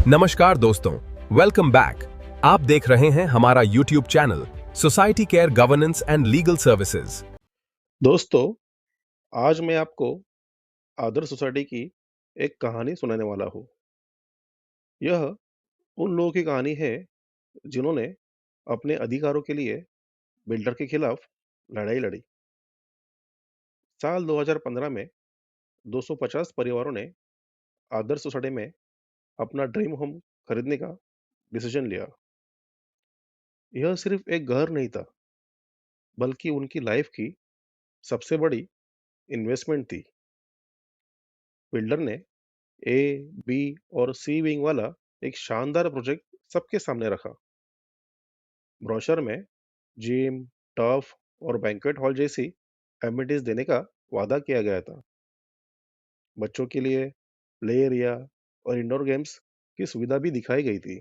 नमस्कार दोस्तों, welcome back. आप देख रहे हैं हमारा YouTube channel society care governance and legal services. दोस्तों, आज मैं आपको आदर्श सोसाइटी की एक कहानी सुनाने वाला हूँ। यह उन लोगों की कहानी है जिन्होंने अपने अधिकारों के लिए बिल्डर के खिलाफ लड़ाई लड़ी। साल 2015 में 250 परिवारों ने आदर्श सोसाइटी में अपना ड्रीम होम खरीदने का डिसीजन लिया। यह सिर्फ एक घर नहीं था, बल्कि उनकी लाइफ की सबसे बड़ी इन्वेस्टमेंट थी। बिल्डर ने ए, बी और सी विंग वाला एक शानदार प्रोजेक्ट सबके सामने रखा। ब्रोशर में जिम, टर्फ और बैंक्वेट हॉल जैसी एमिनिटीज देने का वादा किया गया था। बच्चों के लिए प्ले एरिया और इंडोर गेम्स की सुविधा भी दिखाई गई थी।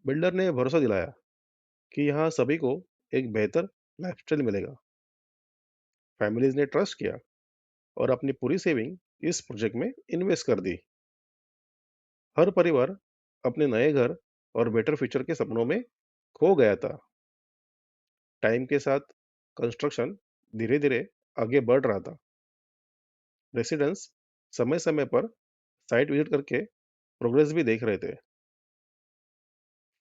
बिल्डर ने भरोसा दिलाया कि यहाँ सभी को एक बेहतर लाइफस्टाइल मिलेगा। फैमिलीज ने ट्रस्ट किया और अपनी पूरी सेविंग इस प्रोजेक्ट में इन्वेस्ट कर दी। हर परिवार अपने नए घर और बेटर फ्यूचर के सपनों में खो गया था। टाइम के साथ कंस्ट्रक्शन धीरे धीरे आगे बढ़ रहा था। रेसिडेंट्स समय समय पर साइट विजिट करके प्रोग्रेस भी देख रहे थे।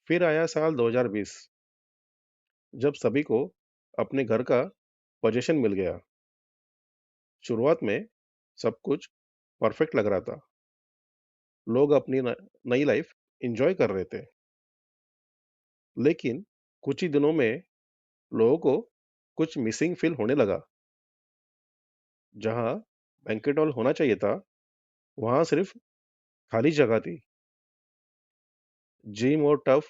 फिर आया साल 2020, जब सभी को अपने घर का पोजीशन मिल गया। शुरुआत में सब कुछ परफेक्ट लग रहा था। लोग अपनी नई लाइफ एंजॉय कर रहे थे। लेकिन कुछ ही दिनों में लोगों को कुछ मिसिंग फील होने लगा। जहां बैंकेट हॉल होना चाहिए था, वहां सिर्फ खाली जगह थी। जिम और टफ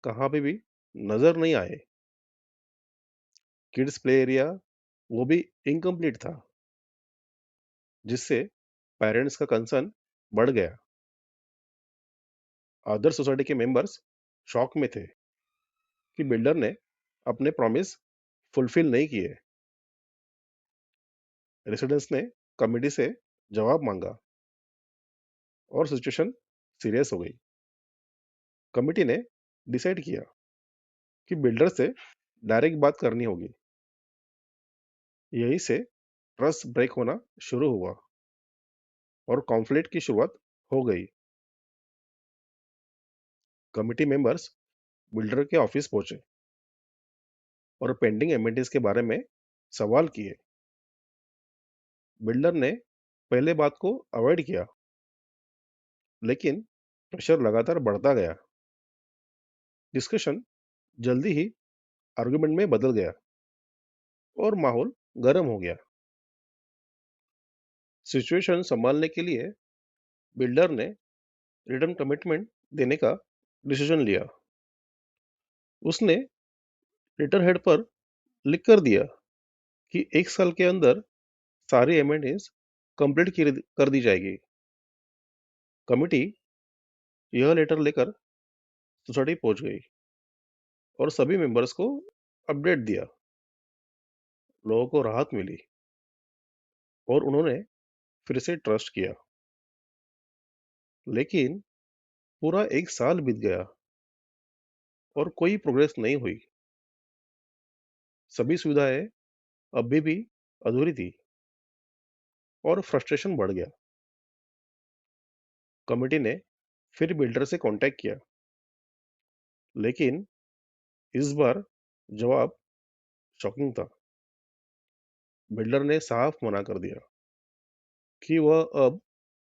कहाँ पे भी नजर नहीं आए। किड्स प्ले एरिया वो भी इनकम्प्लीट था, जिससे पेरेंट्स का कंसर्न बढ़ गया। अदर सोसाइटी के मेंबर्स शॉक में थे कि बिल्डर ने अपने प्रॉमिस फुलफिल नहीं किए। रेसिडेंट्स ने कमिटी से जवाब मांगा और सिचुएशन सीरियस हो गई। कमिटी ने डिसाइड किया कि बिल्डर से डायरेक्ट बात करनी होगी। यहीं से ट्रस्ट ब्रेक होना शुरू हुआ और कॉन्फ्लिक्ट की शुरुआत हो गई। कमिटी मेंबर्स बिल्डर के ऑफिस पहुंचे और पेंडिंग एमिनिटीज के बारे में सवाल किए। बिल्डर ने पहले बात को अवॉइड किया, लेकिन प्रेशर लगातार बढ़ता गया। डिस्कशन जल्दी ही आर्गुमेंट में बदल गया और माहौल गर्म हो गया। सिचुएशन संभालने के लिए बिल्डर ने रिटर्न कमिटमेंट देने का डिसीजन लिया। उसने लेटर हेड पर लिख कर दिया कि 1 साल के अंदर सारी एमेंडमेंट्स कंप्लीट कर दी जाएगी। कमिटी यह लेटर लेकर सोसाइटी पहुंच गई और सभी मेंबर्स को अपडेट दिया। लोगों को राहत मिली और उन्होंने फिर से ट्रस्ट किया। लेकिन पूरा 1 साल बीत गया और कोई प्रोग्रेस नहीं हुई। सभी सुविधाएं अभी भी अधूरी थी और फ्रस्ट्रेशन बढ़ गया। कमिटी ने फिर बिल्डर से कांटेक्ट किया, लेकिन इस बार जवाब शॉकिंग था। बिल्डर ने साफ मना कर दिया कि वह अब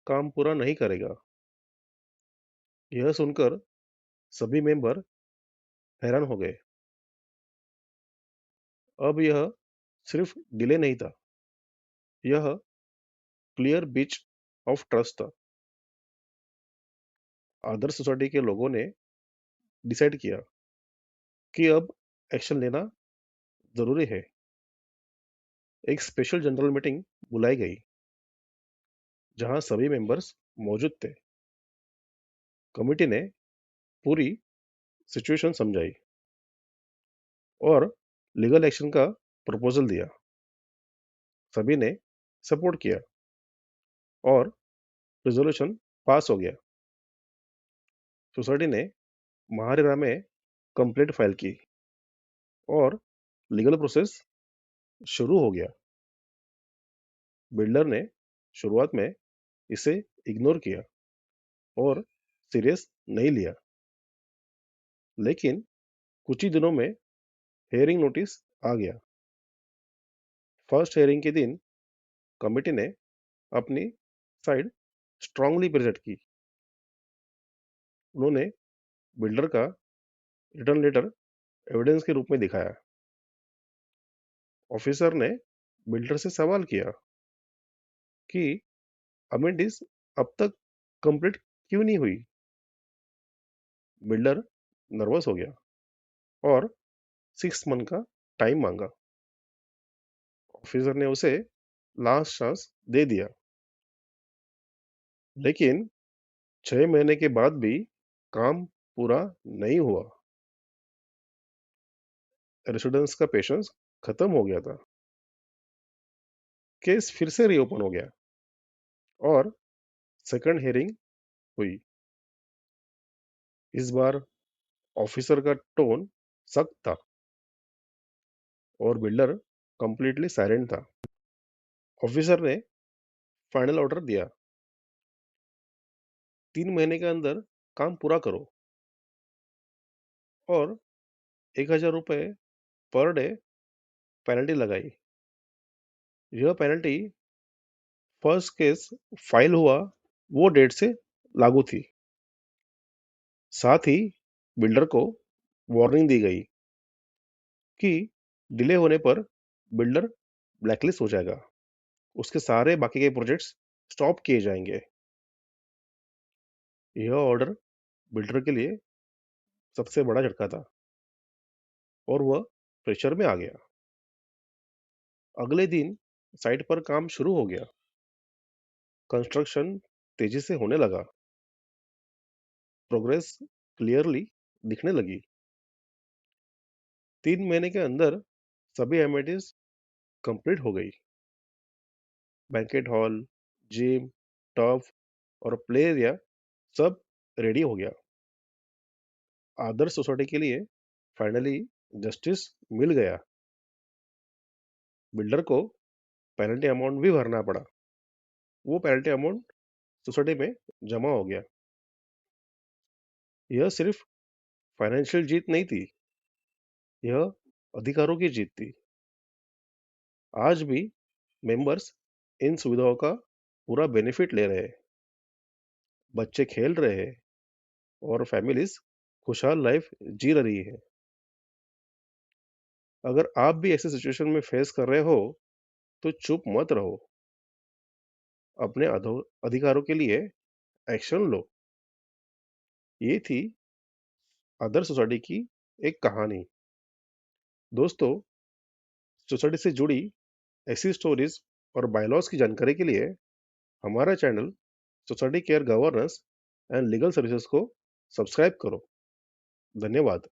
काम पूरा नहीं करेगा। यह सुनकर सभी मेंबर हैरान हो गए। अब यह सिर्फ डिले नहीं था, यह क्लियर बीच ऑफ ट्रस्ट था। आदर्श सोसाइटी के लोगों ने डिसाइड किया कि अब एक्शन लेना जरूरी है। एक स्पेशल जनरल मीटिंग बुलाई गई, जहां सभी मेंबर्स मौजूद थे। कमिटी ने पूरी सिचुएशन समझाई और लीगल एक्शन का प्रपोजल दिया। सभी ने सपोर्ट किया और रेजोल्यूशन पास हो गया। सोसाइटी ने महारेरा में कंप्लेंट फाइल की और लीगल प्रोसेस शुरू हो गया। बिल्डर ने शुरुआत में इसे इग्नोर किया और सीरियस नहीं लिया, लेकिन कुछ ही दिनों में हेयरिंग नोटिस आ गया। फर्स्ट हेयरिंग के दिन कमिटी ने अपनी साइड स्ट्रांगली प्रेजेंट की। उन्होंने बिल्डर का रिटर्न लेटर एविडेंस के रूप में दिखाया। ऑफिसर ने बिल्डर से सवाल किया कि अमेंडिस अब तक कंप्लीट क्यों नहीं हुई। बिल्डर नर्वस हो गया और 6 मंथ का टाइम मांगा। ऑफिसर ने उसे लास्ट चांस दे दिया, लेकिन 6 महीने के बाद भी काम पूरा नहीं हुआ। रेसिडेंट्स का पेशेंस खत्म हो गया था। केस फिर से रीओपन हो गया और सेकंड हियरिंग हुई। इस बार ऑफिसर का टोन सख्त था और बिल्डर कंप्लीटली साइलेंट था। ऑफिसर ने फाइनल ऑर्डर दिया, 3 महीने के अंदर काम पूरा करो और 1,000 रुपये पर डे पेनल्टी लगाई। यह पेनल्टी फर्स्ट केस फाइल हुआ वो डेट से लागू थी। साथ ही बिल्डर को वार्निंग दी गई कि डिले होने पर बिल्डर ब्लैकलिस्ट हो जाएगा, उसके सारे बाकी के प्रोजेक्ट्स स्टॉप किए जाएंगे। यह ऑर्डर बिल्डर के लिए सबसे बड़ा झटका था और वह प्रेशर में आ गया। अगले दिन साइट पर काम शुरू हो गया। कंस्ट्रक्शन तेजी से होने लगा। प्रोग्रेस क्लियरली दिखने लगी। 3 महीने के अंदर सभी एमिनिटीज कंप्लीट हो गई। बैंकेट हॉल, जिम, टर्फ और प्ले एरिया सब रेडी हो गया। आदर्श सोसाइटी के लिए फाइनली जस्टिस मिल गया। बिल्डर को पेनल्टी अमाउंट भी भरना पड़ा। वो पेनल्टी अमाउंट सोसाइटी में जमा हो गया। यह सिर्फ फाइनेंशियल जीत नहीं थी, यह अधिकारों की जीत थी। आज भी मेंबर्स इन सुविधाओं का पूरा बेनिफिट ले रहे हैं। बच्चे खेल रहे हैं और फैमिलीज खुशहाल लाइफ जी रही है। अगर आप भी ऐसे सिचुएशन में फेस कर रहे हो तो चुप मत रहो। अपने अधिकारों के लिए एक्शन लो। ये थी आदर्श सोसाइटी की एक कहानी। दोस्तों, सोसाइटी से जुड़ी ऐसी स्टोरीज और बायलॉज की जानकारी के लिए हमारा channel society care governance and legal services को सब्सक्राइब करो। धन्यवाद।